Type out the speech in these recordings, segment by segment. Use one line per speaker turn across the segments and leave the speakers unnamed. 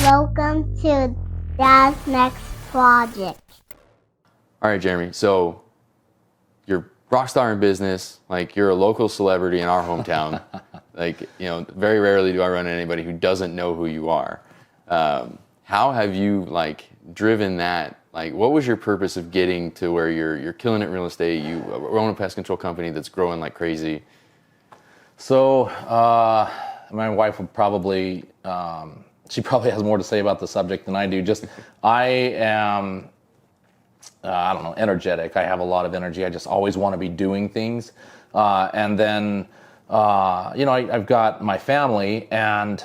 Welcome to Dad's Next Project.
All right, Jeremy. So you're rock star in business. Like, you're a local celebrity in our hometown. Very rarely do I run into anybody who doesn't know who you are. How have you driven that? What was your purpose of getting to where you're killing it in real estate? You own a pest control company that's growing like crazy.
So my wife would probably, she probably has more to say about the subject than I do. I am, I don't know, energetic. I have a lot of energy. I just always want to be doing things. And then, I've got my family, and,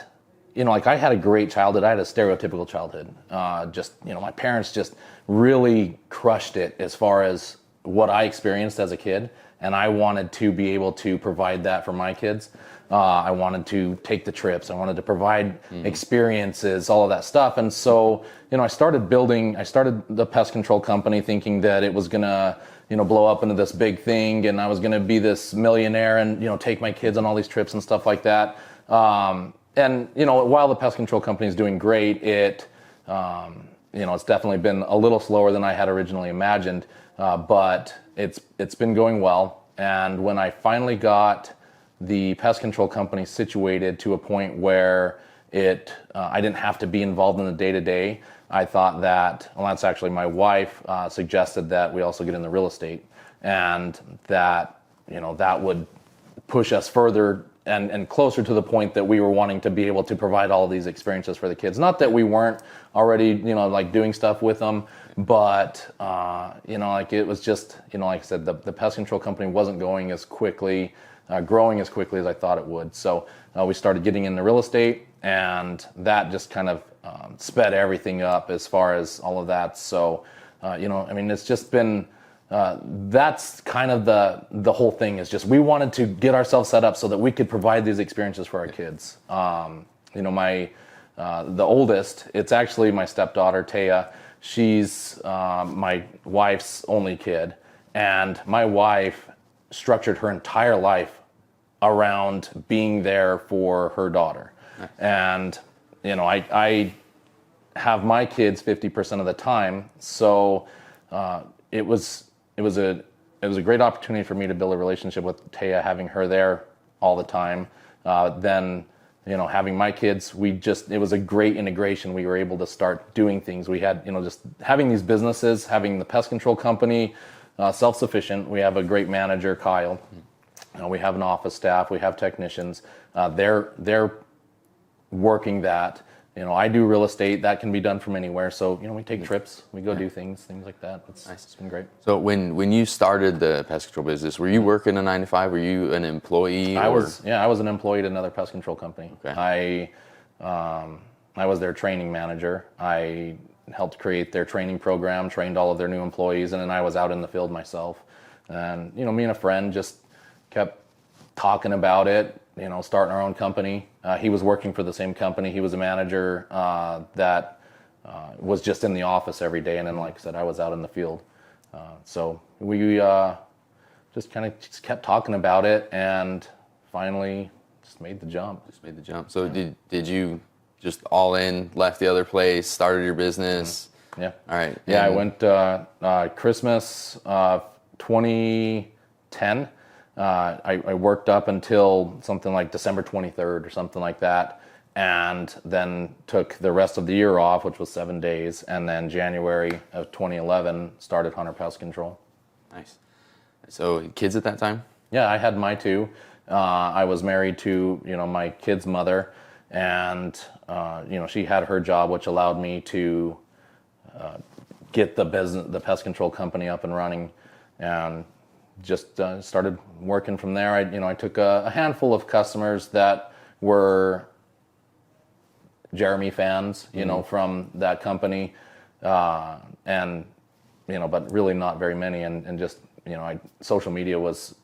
I had a great childhood. I had a stereotypical childhood. My parents just really crushed it as far as what I experienced as a kid. And I wanted to be able to provide that for my kids. I wanted to take the trips. I wanted to provide experiences, all of that stuff. And so, I started the pest control company thinking that it was gonna, blow up into this big thing, and I was gonna be this millionaire and, take my kids on all these trips and stuff like that. And while the pest control company is doing great, it's definitely been a little slower than I had originally imagined, but it's been going well. And when I finally got the pest control company situated to a point where I didn't have to be involved in the day-to-day, I thought that, well, that's actually my wife suggested that we also get in the real estate, and that, that would push us further and closer to the point that we were wanting to be able to provide all of these experiences for the kids. Not that we weren't already, doing stuff with them, but, it was just, like I said, the pest control company wasn't growing as quickly as I thought it would. So we started getting into real estate, and that just kind of sped everything up as far as all of that. So, it's just been, that's kind of the whole thing, is just we wanted to get ourselves set up so that we could provide these experiences for our kids. The oldest, it's actually my stepdaughter, Taya. She's my wife's only kid, and my wife structured her entire life around being there for her daughter. Nice. And, I have my kids 50% of the time. So it was a great opportunity for me to build a relationship with Taya, having her there all the time. Then, having my kids, it was a great integration. We were able to start doing things. We had, just having these businesses, having the pest control company, self-sufficient. We have a great manager, Kyle. We have an office staff. We have technicians. They're working that. I do real estate. That can be done from anywhere. So, we take trips. We go do things like that. It's been great.
So when you started the pest control business, were you working a 9-to-5? Were you an employee?
I was an employee at another pest control company.
Okay.
I was their training manager. I helped create their training program, trained all of their new employees, and then I was out in the field myself. And, me and a friend just kept talking about it, starting our own company. He was working for the same company. He was a manager that was just in the office every day. And then, like I said, I was out in the field. So we just kept talking about it, and finally just made the jump.
So did you just all in, left the other place, started your business?
Yeah.
All right.
Yeah, I went Christmas 2010. I worked up until something like December 23rd or something like that, and then took the rest of the year off, which was 7 days, and then January of 2011 started Hunter Pest Control.
Nice. So kids at that time?
Yeah, I had my two. I was married to, my kid's mother, and, she had her job, which allowed me to get the pest control company up and running, and just started working from there. I took a handful of customers that were Jeremy fans, from that company, and but really not very many. And just social media was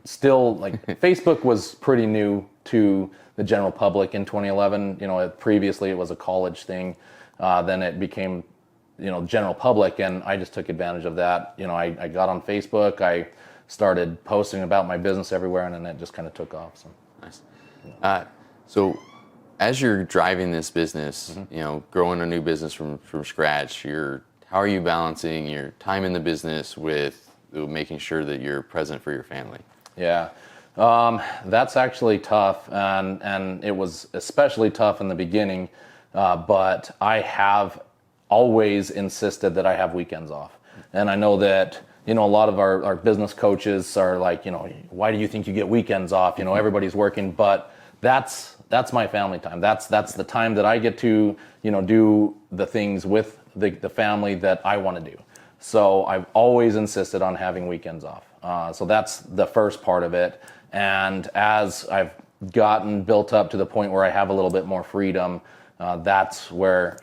still Facebook was pretty new to the general public in 2011. Previously it was a college thing. Then it became general public, and I just took advantage of that. I got on Facebook. I started posting about my business everywhere, and then it just kind of took off. So
nice. So as you're driving this business,
Mm-hmm.
you know, growing a new business from scratch, how are you balancing your time in the business with making sure that you're present for your family?
Yeah, that's actually tough, and it was especially tough in the beginning. But I have always insisted that I have weekends off, and I know that a lot of our business coaches are like, why do you think you get weekends off? Everybody's working, but that's my family time. That's the time that I get to do the things with the family that I want to do. So I've always insisted on having weekends off. So that's the first part of it. And as I've gotten built up to the point where I have a little bit more freedom, that's where,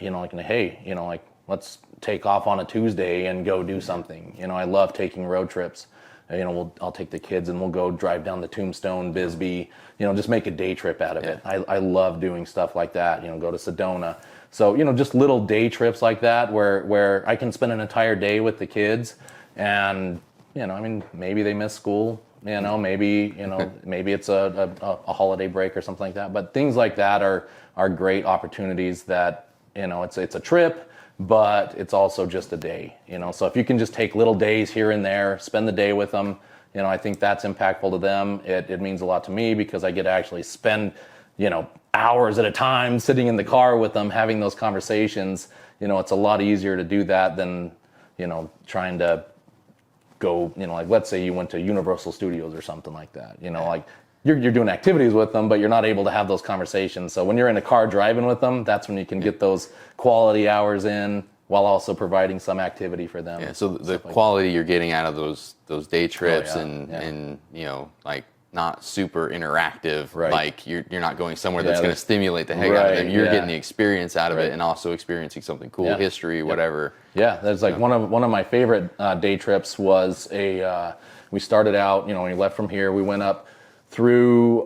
let's take off on a Tuesday and go do something. I love taking road trips. I'll take the kids and we'll go drive down to Tombstone, Bisbee, just make a day trip out of it. I love doing stuff like that, go to Sedona. So, just little day trips like that where I can spend an entire day with the kids and, maybe they miss school, maybe it's a holiday break or something like that. But things like that are great opportunities that, it's a trip, but it's also just a day, So if you can just take little days here and there, spend the day with them, I think that's impactful to them. It means a lot to me because I get to actually spend, hours at a time sitting in the car with them, having those conversations. It's a lot easier to do that than, trying to go, like let's say you went to Universal Studios or something like that, like you're doing activities with them, but you're not able to have those conversations. So when you're in a car driving with them, that's when you can get those quality hours in while also providing some activity for them.
Yeah, so the quality you're getting out of those day trips and like not super interactive,
right.
Like you're not going somewhere that's going to stimulate the heck out of them. You're getting the experience out of it and also experiencing something cool, history, whatever.
Yeah, that's like one of my favorite day trips was we started out, we left from here, we went up through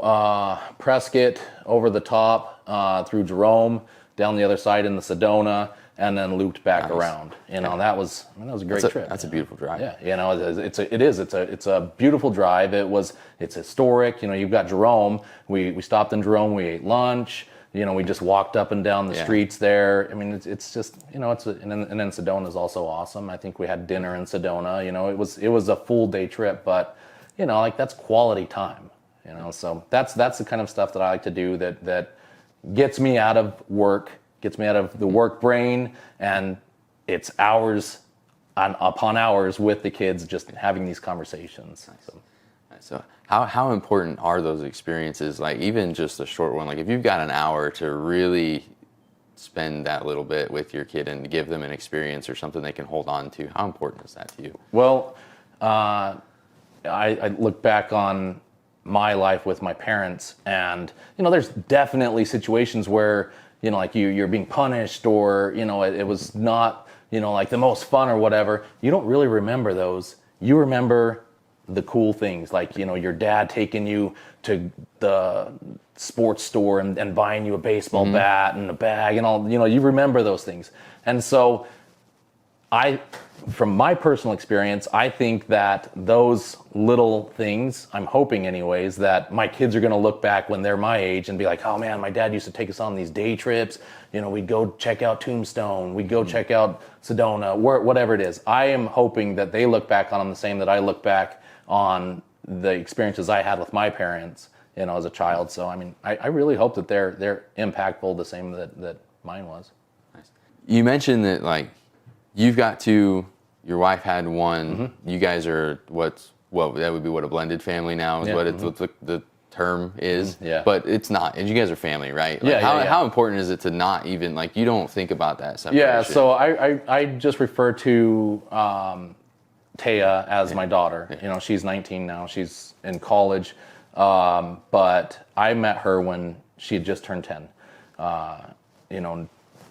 Prescott, over the top, through Jerome, down the other side in the Sedona, and then looped back around. That was a great trip.
That's a beautiful drive.
Yeah, it's a beautiful drive. It's historic. You've got Jerome. We stopped in Jerome. We ate lunch. We just walked up and down the streets there. It's just and then Sedona is also awesome. I think we had dinner in Sedona. It was a full day trip, but that's quality time. So that's the kind of stuff that I like to do that gets me out of work. Gets me out of the work brain, and it's hours upon hours with the kids just having these conversations.
So how important are those experiences? Like even just a short one, like if you've got an hour to really spend that little bit with your kid and give them an experience or something they can hold on to, how important is that to you?
Well, I look back on my life with my parents, and there's definitely situations where like you're being punished or, it was not, like the most fun or whatever. You don't really remember those. You remember the cool things, like, your dad taking you to the sports store and buying you a baseball bat and a bag and all, you remember those things. And so from my personal experience, I think that those little things, I'm hoping anyways, that my kids are going to look back when they're my age and be like, oh man, my dad used to take us on these day trips. We'd go check out Tombstone. We'd go check out Sedona, whatever it is. I am hoping that they look back on them the same that I look back on the experiences I had with my parents, as a child. So, I really hope that they're impactful the same that mine was.
Nice. You mentioned that, like, you've got two, your wife had one, you guys are that would be a blended family now is what the term is.
Yeah.
But it's not, and you guys are family, right? Like how important is it to not even, like, you don't think about that separation?
Yeah, so I just refer to Taya as my daughter. She's 19 now, she's in college, but I met her when she had just turned 10.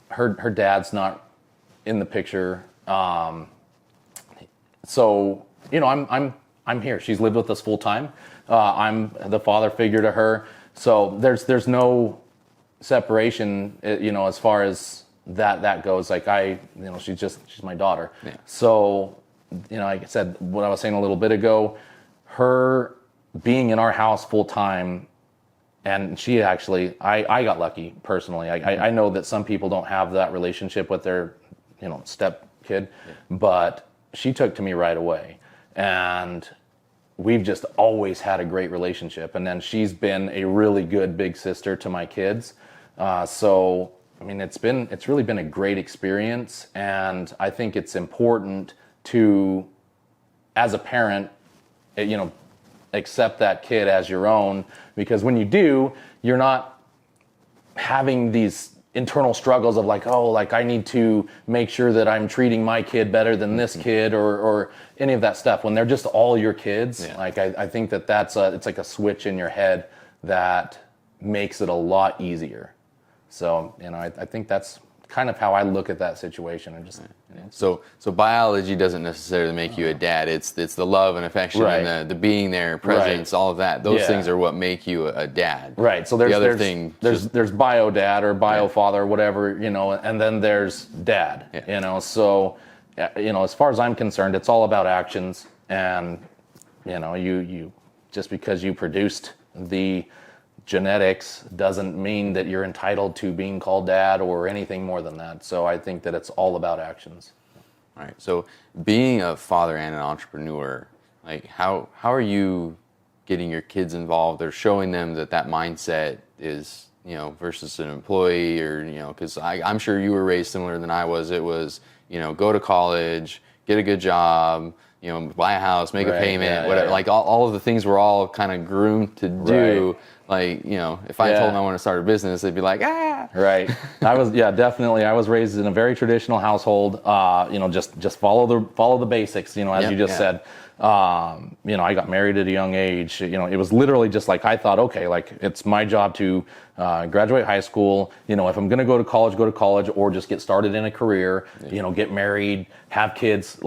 Her dad's not in the picture. So, I'm here. She's lived with us full time. I'm the father figure to her. So there's no separation, as far as that goes. Like she's my daughter. Yeah. So, like I said, what I was saying a little bit ago, her being in our house full time and she actually, I got lucky personally. I know that some people don't have that relationship with their, step kid, but she took to me right away. And we've just always had a great relationship. And then she's been a really good big sister to my kids. So, I mean, it's really been a great experience. And I think it's important to, as a parent, accept that kid as your own, because when you do, you're not having these internal struggles of like, I need to make sure that I'm treating my kid better than this kid or any of that stuff. When they're just all your kids, like I think it's like a switch in your head that makes it a lot easier. So, I think that's kind of how I look at that situation. And just
so biology doesn't necessarily make you a dad. It's the love and affection and the being there, presence, all of that. Those things are what make you a dad.
Right. So there's bio dad or bio father or whatever, and then there's dad. So as far as I'm concerned, it's all about actions. And you just because you produced the genetics doesn't mean that you're entitled to being called dad or anything more than that. So I think that it's all about actions.
All right. So being a father and an entrepreneur, like how are you getting your kids involved or showing them that mindset is, versus an employee or, because I'm sure you were raised similar than I was. It was, go to college, get a good job, buy a house, make a payment, whatever. Like all of the things we're all kind of groomed to do. Right. Like, if I told them I want to start a business, they'd be like, ah.
Right. Definitely. I was raised in a very traditional household. Just follow the basics, as you just said. I got married at a young age. It was literally just like, I thought, okay, like it's my job to graduate high school. If I'm going to go to college or just get started in a career, get married, have kids,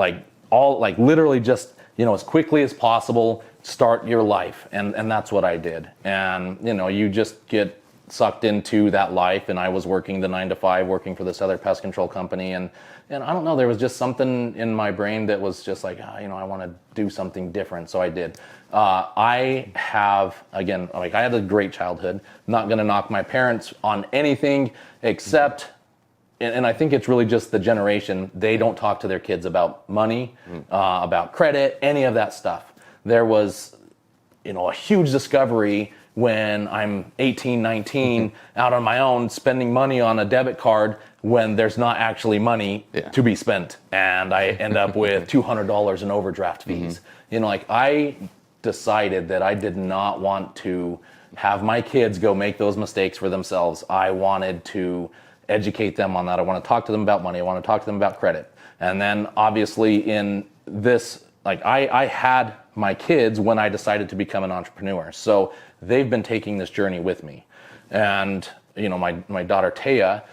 literally just, as quickly as possible, start your life. And that's what I did. And, you just get sucked into that life. And I was working the 9 to 5, working for this other pest control company. And I don't know, there was just something in my brain that was just like, I want to do something different. So I did. I have, again, I had a great childhood. Not going to knock my parents on anything except, and I think it's really just the generation, they don't talk to their kids about money, about credit, any of that stuff. There was, a huge discovery when I'm 18, 19, out on my own, spending money on a debit card when there's not actually money to be spent. And I end up with $200 in overdraft fees. I decided that I did not want to have my kids go make those mistakes for themselves. I wanted to educate them on that. I want to talk to them about money. I want to talk to them about credit. And then obviously in this, I had my kids when I decided to become an entrepreneur. So they've been taking this journey with me. And, my daughter Taya,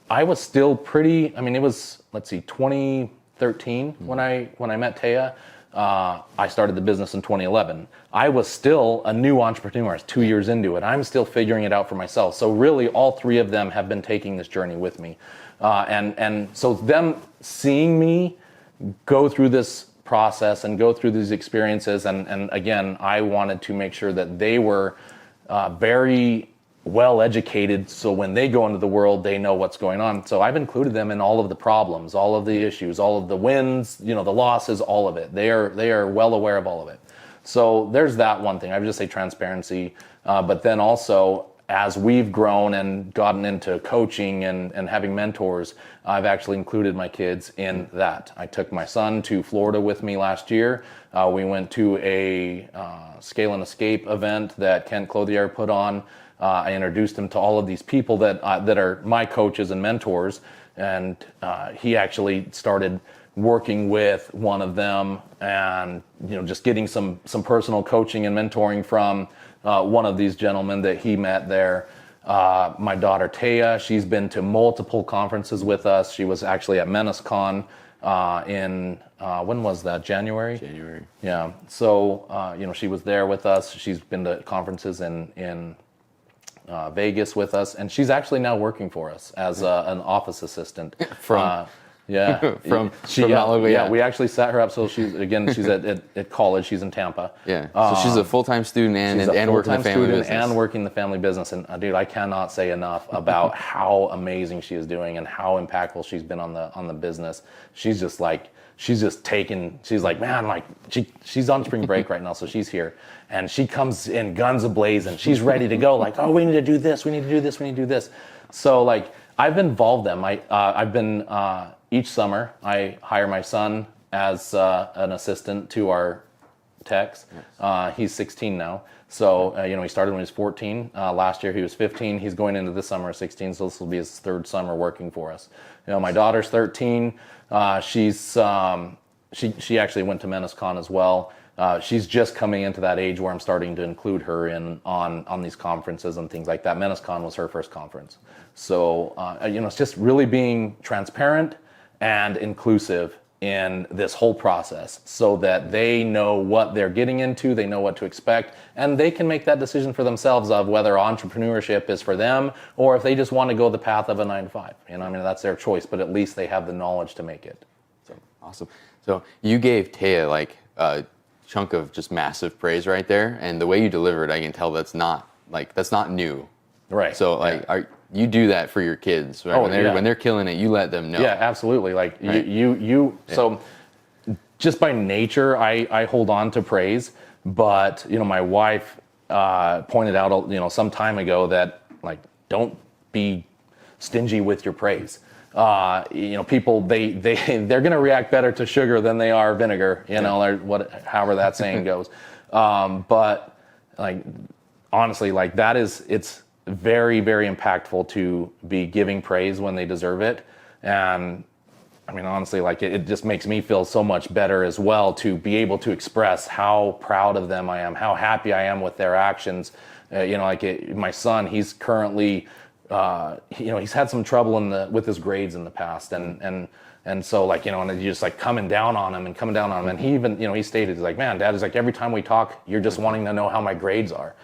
I was still pretty, it was, 2013 when I met Taya. I started the business in 2011. I was still a new entrepreneur. I was 2 years into it. I'm still figuring it out for myself. So really all three of them have been taking this journey with me. And so them seeing me go through this process and go through these experiences. And again, I wanted to make sure that they were very well educated. So when they go into the world, they know what's going on. So I've included them in all of the problems, all of the issues, all of the wins, the losses, all of it. They are well aware of all of it. So there's that one thing. I would just say transparency. But then also, as we've grown and gotten into coaching and having mentors, I've actually included my kids in that. I took my son to Florida with me last year. We went to a Scale and Escape event that Kent Clothier put on. I introduced him to all of these people that are my coaches and mentors. And he actually started working with one of them and, just getting some personal coaching and mentoring from one of these gentlemen that he met there. My daughter Taya, she's been to multiple conferences with us. She was actually at MenaceCon in, when was that, January?
January.
Yeah. So, she was there with us. She's been to conferences in Vegas with us. And she's actually now working for us as an office assistant. Yeah.
from not local.
Yeah, we actually set her up. So she's at college. She's in Tampa.
Yeah. So she's a full-time student and working the family business.
And working the family business. And dude, I cannot say enough about how amazing she is doing and how impactful she's been on the business. She's just like man, like she's on spring break right now, so she's here. And she comes in guns a-blazing. She's ready to go, like, oh, we need to do this, we need to do this, we need to do this. So like I've involved them. I've been each summer I hire my son as an assistant to our techs. He's 16 now. So, he started when he was 14. Last year he was 15. He's going into this summer 16, so this will be his third summer working for us. My daughter's 13. She actually went to Meniscon as well. She's just coming into that age where I'm starting to include her in on these conferences and things like that. Meniscon was her first conference. So, it's just really being transparent and inclusive in this whole process so that they know what they're getting into, they know what to expect, and they can make that decision for themselves of whether entrepreneurship is for them or if they just want to go the path of a 9-to-5. That's their choice, but at least they have the knowledge to make it.
So awesome. So you gave Taya like a chunk of just massive praise right there, and the way you delivered, I can tell that's not new.
Right.
So you do that for your kids, right? When they're killing it, you let them know.
Yeah, absolutely. Like right? So just by nature, I hold on to praise, but my wife pointed out some time ago that like don't be stingy with your praise. People they're going to react better to sugar than they are vinegar, or however that saying goes. But like honestly, like it's very, very impactful to be giving praise when they deserve it. And honestly, like it just makes me feel so much better as well to be able to express how proud of them I am, how happy I am with their actions. My son, he's currently, he's had some trouble with his grades in the past. And so and you're just like coming down on him. And he even, he stated, he's like, man, Dad, is like every time we talk, you're just wanting to know how my grades are.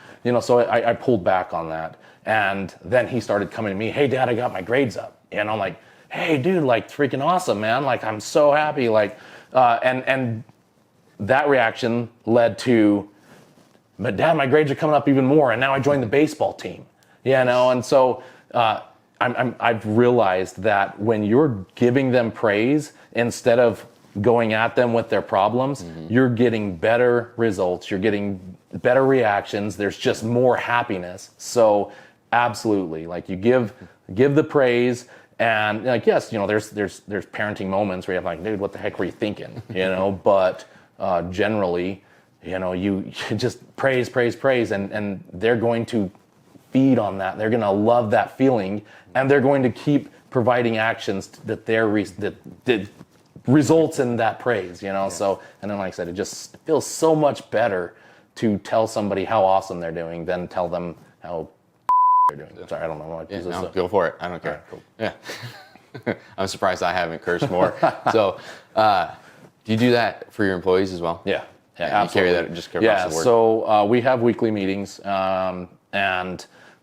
So I pulled back on that. And then he started coming to me, hey, Dad, I got my grades up. And I'm like, hey, dude, like freaking awesome, man. Like, I'm so happy. Like, and that reaction led to, but Dad, my grades are coming up even more. And now I joined the baseball team, And so I've realized that when you're giving them praise instead of going at them with their problems, you're getting better results. You're getting better reactions. There's just more happiness. So absolutely, like you give the praise, and like yes, there's parenting moments where you're like, dude, what the heck were you thinking? But generally, you just praise, and they're going to feed on that. They're going to love that feeling, and they're going to keep providing actions that that results in that praise.
Yeah.
So, and then like I said, it just feels so much better to tell somebody how awesome they're doing than tell them how they're doing. Sorry, I don't know.
Go for it. I don't care.
Right, cool.
Yeah. I'm surprised I haven't cursed more. So, do you do that for your employees as well?
Yeah,
absolutely. You carry that just across the board?
So we have weekly meetings, and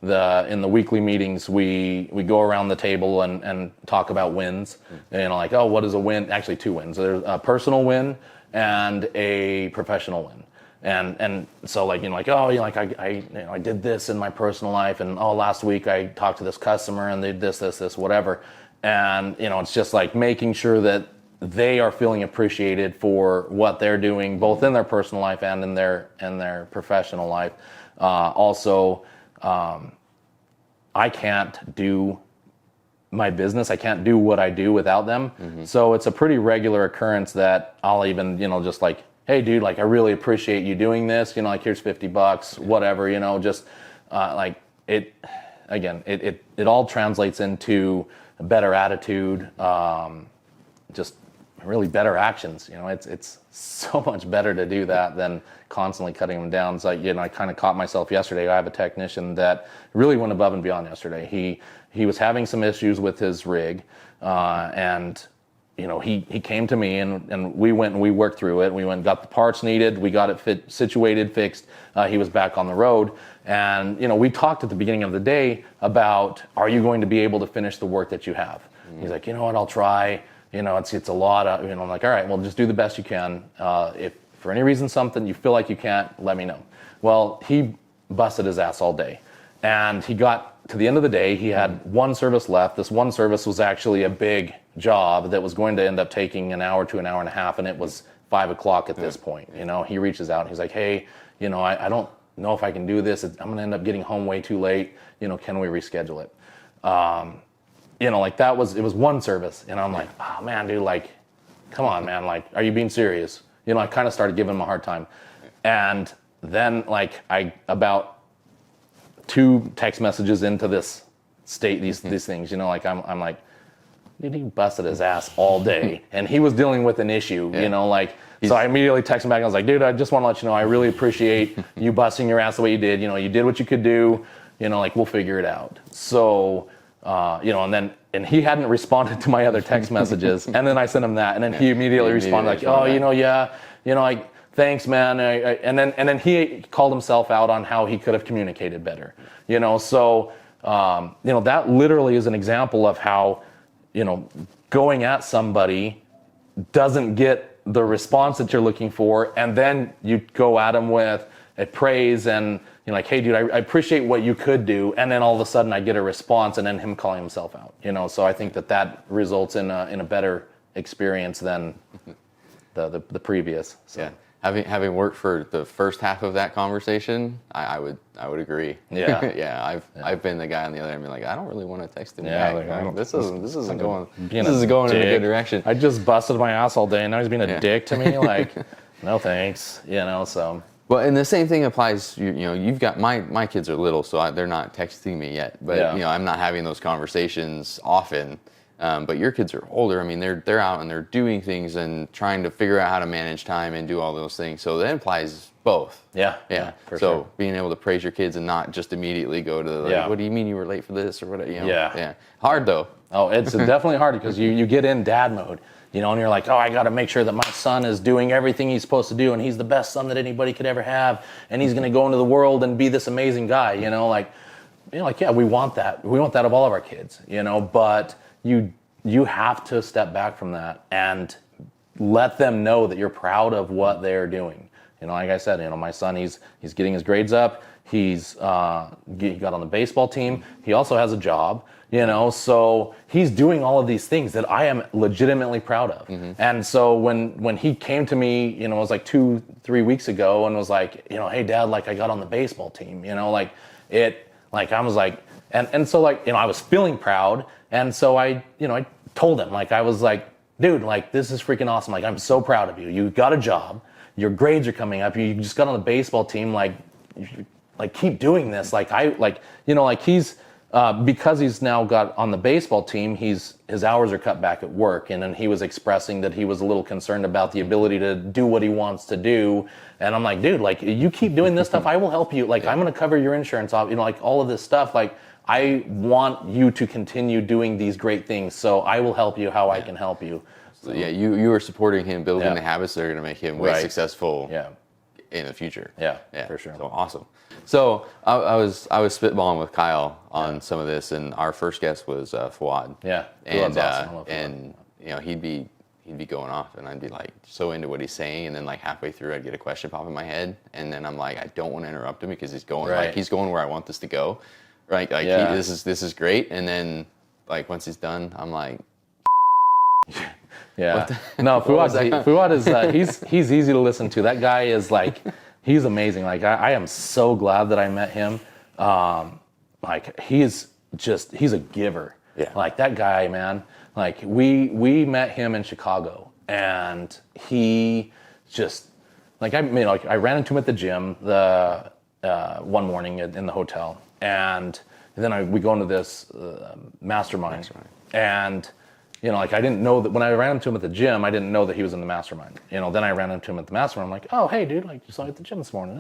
in the weekly meetings we go around the table and talk about wins. Like, oh, what is a win? Actually, 2 wins. There's a personal win and a professional win. And so I did this in my personal life, and last week I talked to this customer and they did this, whatever. And it's just like making sure that they are feeling appreciated for what they're doing, both in their personal life and in their professional life. I can't do my business. I can't do what I do without them. So it's a pretty regular occurrence that I'll even, just like, hey dude, like I really appreciate you doing this, like here's $50, whatever, just like it, again, it all translates into a better attitude, just really better actions. It's so much better to do that than constantly cutting them down. It's like, I kind of caught myself yesterday. I have a technician that really went above and beyond yesterday. He was having some issues with his rig, and he came to me and we went and we worked through it. We went and got the parts needed. We got it situated, fixed. He was back on the road. And, we talked at the beginning of the day about, are you going to be able to finish the work that you have? He's like, you know what, I'll try. it's a lot of, I'm like, all right, well, just do the best you can. If for any reason you feel like you can't, let me know. Well, he busted his ass all day. And he got to the end of the day, he had one service left. This one service was actually a big job that was going to end up taking an hour to an hour and a half, and it was 5 o'clock at this point. He reaches out and he's like, hey, I don't know if I can do this. I'm going to end up getting home way too late. Can we reschedule it? It was one service. And I'm like, oh man, dude, like, come on, man. Like, are you being serious? I kind of started giving him a hard time. And then about 2 text messages into this state, these things, I'm like, dude, he busted his ass all day. And he was dealing with an issue, so I immediately texted him back. I was like, dude, I just want to let you know, I really appreciate you busting your ass the way you did. You did what you could do, we'll figure it out. So, and he hadn't responded to my other text messages. And then I sent him that. And then he immediately responded like, thanks, man. And then he called himself out on how he could have communicated better. So that literally is an example of how, going at somebody doesn't get the response that you're looking for, and then you go at them with a praise and you're like, hey, dude, I appreciate what you could do, and then all of a sudden I get a response, and then him calling himself out. So I think that results in a better experience than the previous. So.
Yeah. Having worked for the first half of that conversation, I would agree.
Yeah.
Yeah. I've been the guy on the other end, like, I don't really want to text him
back.
This isn't going in a good direction.
I just busted my ass all day, and now he's being a dick to me. Like, no thanks. So.
Well, and the same thing applies. You've got my kids are little, so they're not texting me yet. But I'm not having those conversations often. But your kids are older. I mean, they're out and they're doing things and trying to figure out how to manage time and do all those things. So that implies both.
Yeah.
So
sure.
Being able to praise your kids and not just immediately go to what do you mean you were late for this or whatever.
Yeah.
Hard though.
Oh, it's definitely hard because you get in dad mode, and you're like, oh, I got to make sure that my son is doing everything he's supposed to do, and he's the best son that anybody could ever have, and he's going to go into the world and be this amazing guy. We want that. We want that of all of our kids. But you have to step back from that and let them know that you're proud of what they're doing. Like I said, my son, he's getting his grades up. He got on the baseball team. He also has a job, so he's doing all of these things that I am legitimately proud of. Mm-hmm. And so when he came to me, it was like 2-3 weeks ago and was like, hey dad, like I got on the baseball team, I was like, and so I was feeling proud. And so I told him, I was like, dude, this is freaking awesome. I'm so proud of you. You got a job. Your grades are coming up. You just got on the baseball team. Keep doing this. He's, because he's now got on the baseball team, his hours are cut back at work. And then he was expressing that he was a little concerned about the ability to do what he wants to do. And I'm like, dude, you keep doing this stuff, I will help you. I'm going to cover your insurance off, all of this stuff. I want you to continue doing these great things, so I will help you how I can help you.
So, you are supporting him, building the habits that are going to make him way successful in the future.
Yeah, for sure.
So awesome. So I was spitballing with Kyle on some of this, and our first guest was Fouad.
Yeah,
and
awesome.
And he'd be going off, and I'd be so into what he's saying, and then halfway through I'd get a question pop in my head, and then I'm like, I don't want to interrupt him because he's going he's going where I want this to go. Right, this is great, and then once he's done, I'm like,
yeah. No, Fouad is he's easy to listen to. That guy is he's amazing. I am so glad that I met him. He's a giver.
Yeah.
That guy, man. We met him in Chicago, and he just I ran into him at the gym one morning in the hotel. And then we go into this mastermind. And, I didn't know that when I ran into him at the gym, I didn't know that he was in the mastermind. Then I ran into him at the mastermind. I'm like, oh, hey, dude, you saw me at the gym this morning.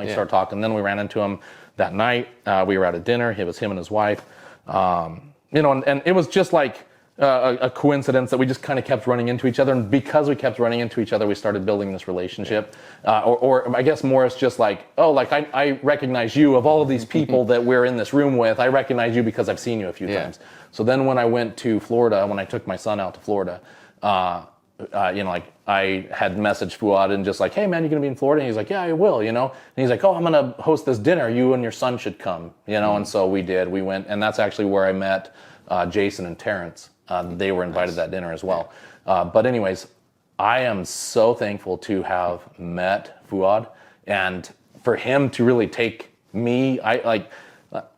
Start talking. Then we ran into him that night. We were at a dinner. It was him and his wife. And it was just a coincidence that we just kind of kept running into each other. And because we kept running into each other, we started building this relationship. Or I guess more it's just I recognize you of all of these people that we're in this room with. I recognize you because I've seen you a few times. So then when I went to Florida, when I took my son out to Florida, like I had messaged Fuad and just like, hey man, you gonna be in Florida? And he's like, yeah, I will, And he's like, oh, I'm gonna host this dinner. You and your son should come, And so we did. We went, and that's actually where I met Jason and Terrence. They were invited to that dinner as well. But anyways, I am so thankful to have met Fuad, and for him to really take me.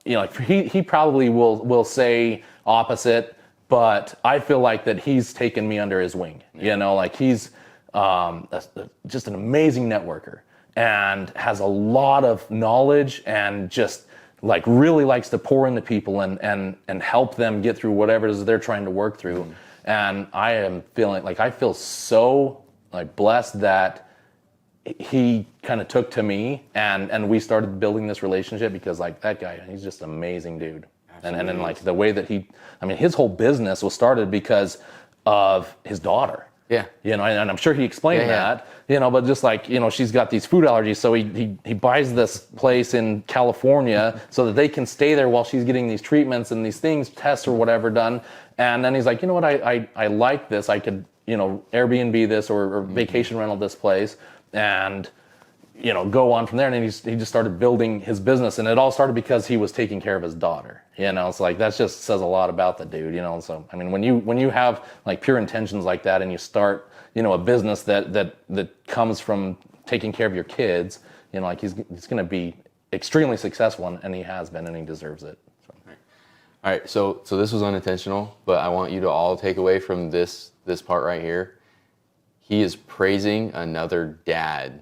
He probably will say opposite. But I feel like that he's taken me under his wing. He's just an amazing networker and has a lot of knowledge and just like really likes to pour into people and help them get through whatever it is they're trying to work through. And I am feeling like I feel so like blessed that he kind of took to me and we started building this relationship, because like that guy, he's just an amazing dude. And then like the way that his whole business was started because of his daughter. Yeah. And I'm sure he explained that, but just like, she's got these food allergies. So he buys this place in California so that they can stay there while she's getting these treatments and these things, tests or whatever done. And then he's like, you know what, I like this. I could, Airbnb this or vacation rental this place and, go on from there. And then he just started building his business, and it all started because he was taking care of his daughter. It's like, that just says a lot about the dude, So, I mean, when you have like pure intentions like that and you start, a business that comes from taking care of your kids, like he's going to be extremely successful, and he has been, and he deserves it. So.
All right. So this was unintentional, but I want you to all take away from this part right here. He is praising another dad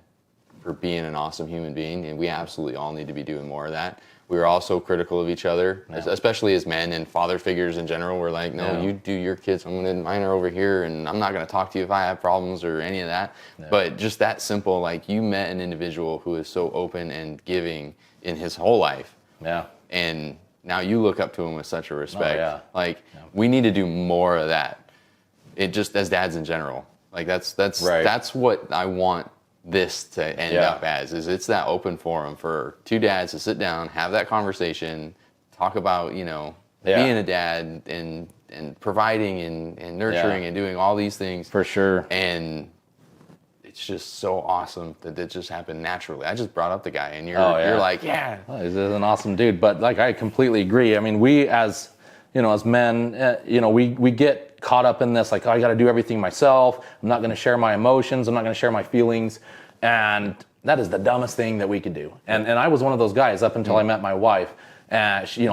for being an awesome human being, and we absolutely all need to be doing more of that. We were all so critical of each other, especially as men and father figures in general. We're like, no, you do your kids. Mine are over here, and I'm not going to talk to you if I have problems or any of that. Yeah. But just that simple, like you met an individual who is so open and giving in his whole life. Yeah. And now you look up to him with such a respect. Oh, yeah. We need to do more of that. It just, as dads in general. Like that's what I want this to end up as, is it's that open forum for two dads to sit down, have that conversation, talk about, being a dad and providing and nurturing and doing all these things.
For sure.
And it's just so awesome that it just happened naturally. I just brought up the guy and you're like,
well, he's an awesome dude. But like, I completely agree. I mean, we as men, we get caught up in this, like, oh, I got to do everything myself. I'm not going to share my emotions. I'm not going to share my feelings. And that is the dumbest thing that we could do. And I was one of those guys up until I met my wife. And she,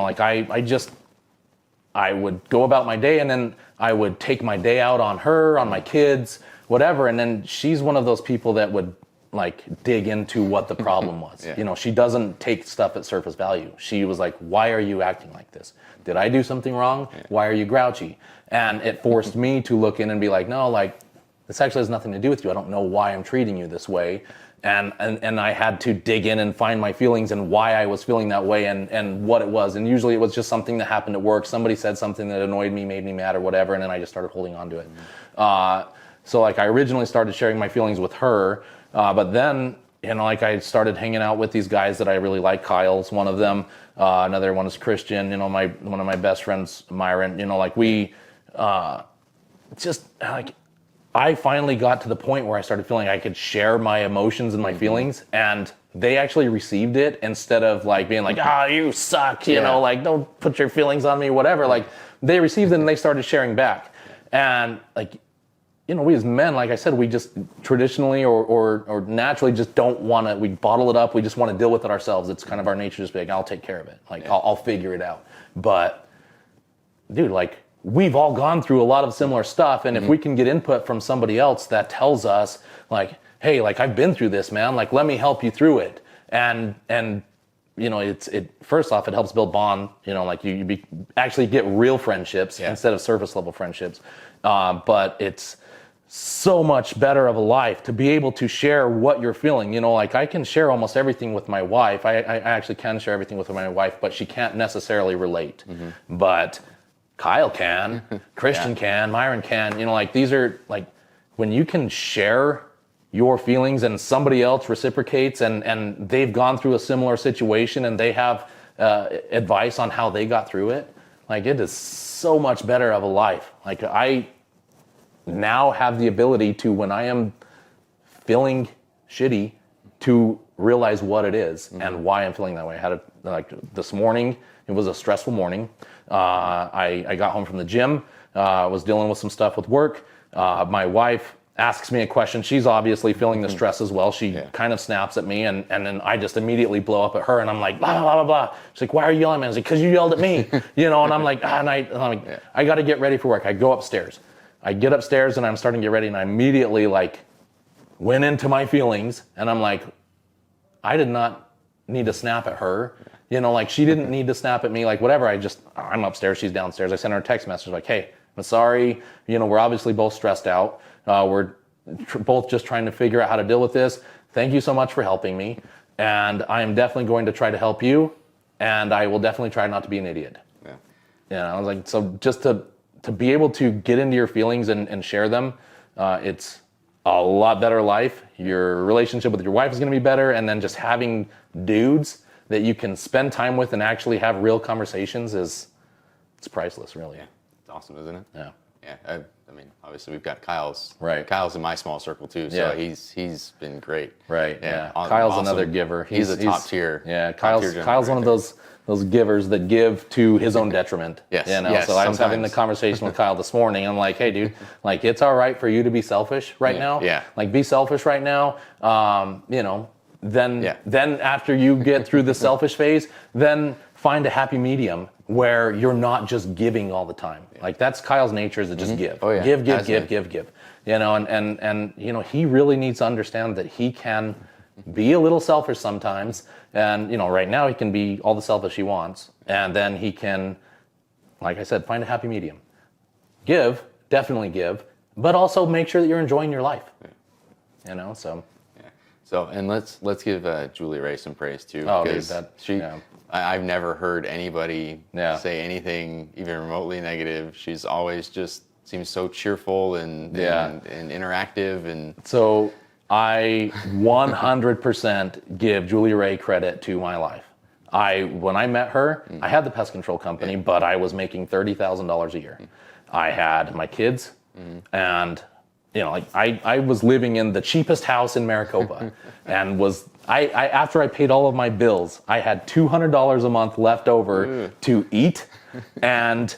I would go about my day, and then I would take my day out on her, on my kids, whatever. And then she's one of those people that would like dig into what the problem was. She doesn't take stuff at surface value. She was like, why are you acting like this? Did I do something wrong? Why are you grouchy? And it forced me to look in and be like, no, like this actually has nothing to do with you. I don't know why I'm treating you this way. And I had to dig in and find my feelings and why I was feeling that way and what it was. And usually it was just something that happened at work. Somebody said something that annoyed me, made me mad or whatever. And then I just started holding on to it. So like I originally started sharing my feelings with her. But then, I started hanging out with these guys that I really like. Kyle's one of them. Another one is Christian. One of my best friends, Myron. I finally got to the point where I started feeling I could share my emotions and my feelings, and they actually received it instead of like being like, you suck, like don't put your feelings on me, whatever. Like they received it and they started sharing back. And like, we as men, like I said, we just traditionally or naturally just don't want to, we bottle it up. We just want to deal with it ourselves. It's kind of our nature, just be like, I'll take care of it. Like I'll figure it out. But dude, like we've all gone through a lot of similar stuff. And if we can get input from somebody else that tells us like, hey, like I've been through this, man, like let me help you through it. And first off, it helps build bond, like you actually get real friendships instead of surface level friendships. But it's so much better of a life to be able to share what you're feeling. Like I can share almost everything with my wife. I actually can share everything with my wife, but she can't necessarily relate. But Kyle can, Christian can, Myron can, like these are like when you can share your feelings and somebody else reciprocates and they've gone through a similar situation and they have advice on how they got through it. Like it is so much better of a life. Like now have the ability to, when I am feeling shitty, to realize what it is and why I'm feeling that way. I had this morning, it was a stressful morning. I got home from the gym, was dealing with some stuff with work. My wife asks me a question. She's obviously feeling the stress as well. She kind of snaps at me, and then I just immediately blow up at her, and I'm like, blah, blah, blah, blah. She's like, why are you yelling at me? I was like, because you yelled at me. And I'm like, I got to get ready for work. I go upstairs. I get upstairs, and I'm starting to get ready, and I immediately went into my feelings, and I'm like, I did not need to snap at her. She didn't need to snap at me, whatever. I'm upstairs, she's downstairs. I sent her a text message like, hey, I'm sorry. We're obviously both stressed out. We're both just trying to figure out how to deal with this. Thank you so much for helping me. And I am definitely going to try to help you. And I will definitely try not to be an idiot. Yeah. I was like, so just to be able to get into your feelings and share them, it's a lot better life. Your relationship with your wife is going to be better. And then just having dudes that you can spend time with and actually have real conversations it's priceless, really.
Yeah. It's awesome, isn't it?
Yeah.
Yeah. I mean, obviously we've got Kyle's.
Right.
Kyle's in my small circle too, so he's been great.
Right. Yeah.
Awesome.
Kyle's another giver.
He's a top tier.
Yeah.
Top
Kyle's one of those givers that give to his own detriment.
Yes.
So I was having the conversation with Kyle this morning. I'm like, hey, dude, it's all right for you to be selfish right now.
Yeah.
Be selfish right now. Then after you get through the selfish phase, then find a happy medium where you're not just giving all the time. That's Kyle's nature, is to just give.
Oh, yeah.
Give. And he really needs to understand that he can be a little selfish sometimes. And, right now he can be all the selfish he wants. And then he can, like I said, find a happy medium. Give, definitely give, but also make sure that you're enjoying your life. So.
So, and let's give Julie Ray some praise too.
Oh,
because I've never heard anybody say anything even remotely negative. She's always just seems so cheerful and interactive. And
so I 100% give Julie Ray credit to my life. When I met her, I had the pest control company, but I was making $30,000 a year. I had my kids, and I was living in the cheapest house in Maricopa, and after I paid all of my bills, I had $200 a month left over to eat, and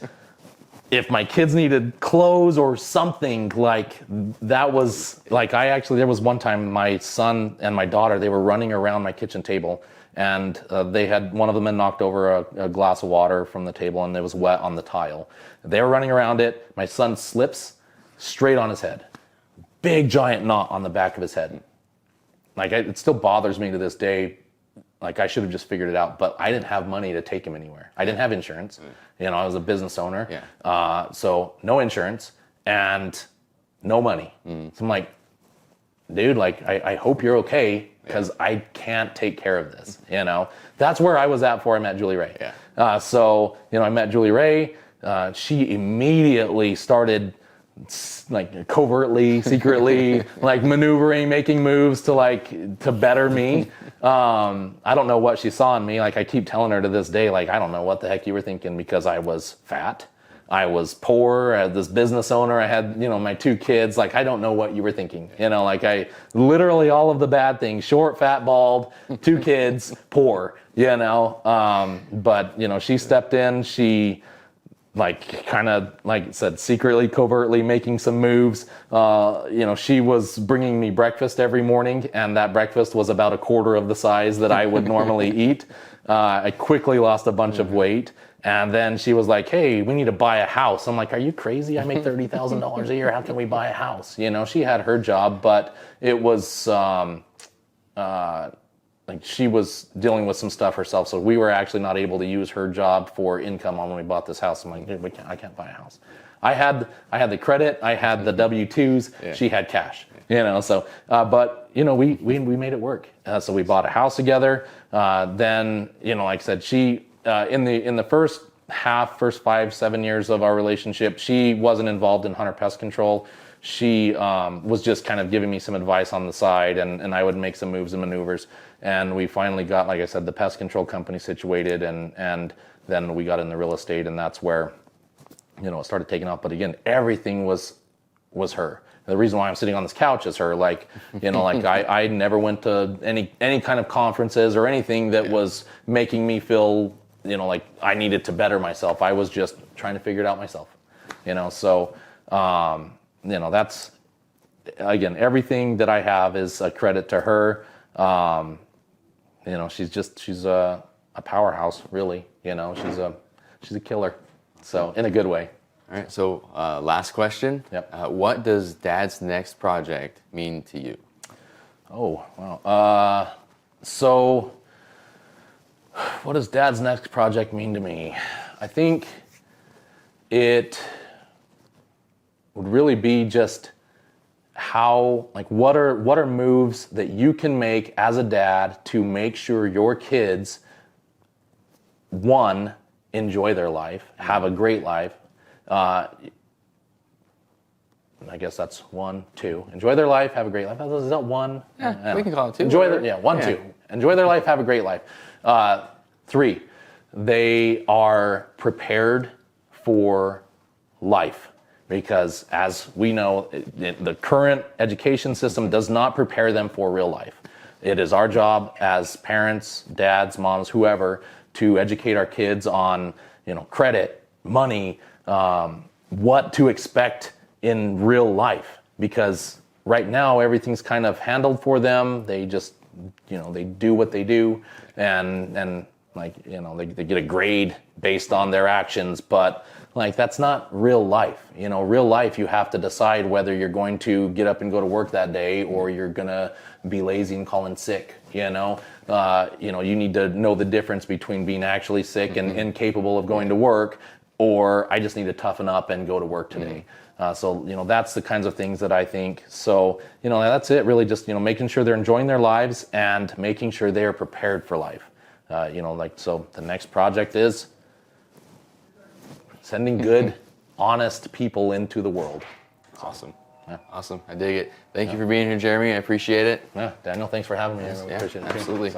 if my kids needed clothes or something, that was there was one time my son and my daughter, they were running around my kitchen table, and one of them had knocked over a glass of water from the table, and it was wet on the tile. They were running around it. My son slips straight on his head. Big giant knot on the back of his head. It still bothers me to this day. I should have just figured it out, but I didn't have money to take him anywhere. I didn't have insurance. I was a business owner. So no insurance and no money. So I'm like, dude, I hope you're okay, because I can't take care of this. That's where I was at before I met Julie Ray. So I met Julie Ray. She immediately started covertly, secretly, maneuvering, making moves to better me. I don't know what she saw in me. I keep telling her to this day, I don't know what the heck you were thinking, because I was fat, I was poor, I had this business owner, I had, my 2 kids. I don't know what you were thinking. I literally all of the bad things: short, fat, bald, 2 kids, poor, but she stepped in. She said, secretly, covertly making some moves. She was bringing me breakfast every morning, and that breakfast was about a quarter of the size that I would normally eat. I quickly lost a bunch of weight, and then she was like, hey, we need to buy a house. I'm like, are you crazy? I make $30,000 a year. How can we buy a house? She had her job, but it was she was dealing with some stuff herself, so we were actually not able to use her job for income when we bought this house. I'm like, dude, I can't buy a house. I had the credit, I had the W-2s, she had cash, but we made it work. So we bought a house together. Then, like I said, she in the first 5-7 years of our relationship, she wasn't involved in hunter pest control. She was just kind of giving me some advice on the side, and I would make some moves and maneuvers. And we finally got, like I said, the pest control company situated, and then we got in the real estate, and that's where, it started taking off. But again, everything was was her. The reason why I'm sitting on this couch is her. Like, you know, like I never went to any kind of conferences or anything that was making me feel, you know, like I needed to better myself. I was just trying to figure it out myself, you know. So, you know, that's, again, everything that I have is a credit to her. You know, she's a powerhouse, really. You know, she's a killer. So, in a good way.
All right, so last question.
Yep.
What does Dad's next project mean to you?
Oh, wow. So, what does Dad's next project mean to me? I think it would really be just how, like, what are moves that you can make as a dad to make sure your kids, one, enjoy their life, have a great life. I guess that's 1, 2. Enjoy their life, have a great life. Is that 1?
Yeah, we can call it 2.
Enjoy their, 1, 2. Enjoy their life, have a great life. 3, they are prepared for life. Because as we know, the current education system does not prepare them for real life. It is our job as parents, dads, moms, whoever, to educate our kids on, you know, credit, money, what to expect in real life. Because right now everything's kind of handled for them. They just, you know, they do what they do, and like, you know, they get a grade based on their actions, but like, that's not real life. You know, real life, you have to decide whether you're going to get up and go to work that day or you're gonna be lazy and call in sick, you know? You know, you need to know the difference between being actually sick and incapable of going to work, or I just need to toughen up and go to work today. So, you know, that's the kinds of things that I think. So, you know, that's it, really, just, you know, making sure they're enjoying their lives and making sure they are prepared for life. You know, like, so the next project is sending good, honest people into the world.
Awesome. Yeah. Awesome. I dig it. Thank you for being here, Jeremy. I appreciate it.
Yeah, Daniel, thanks for having me. I really appreciate it.
Absolutely.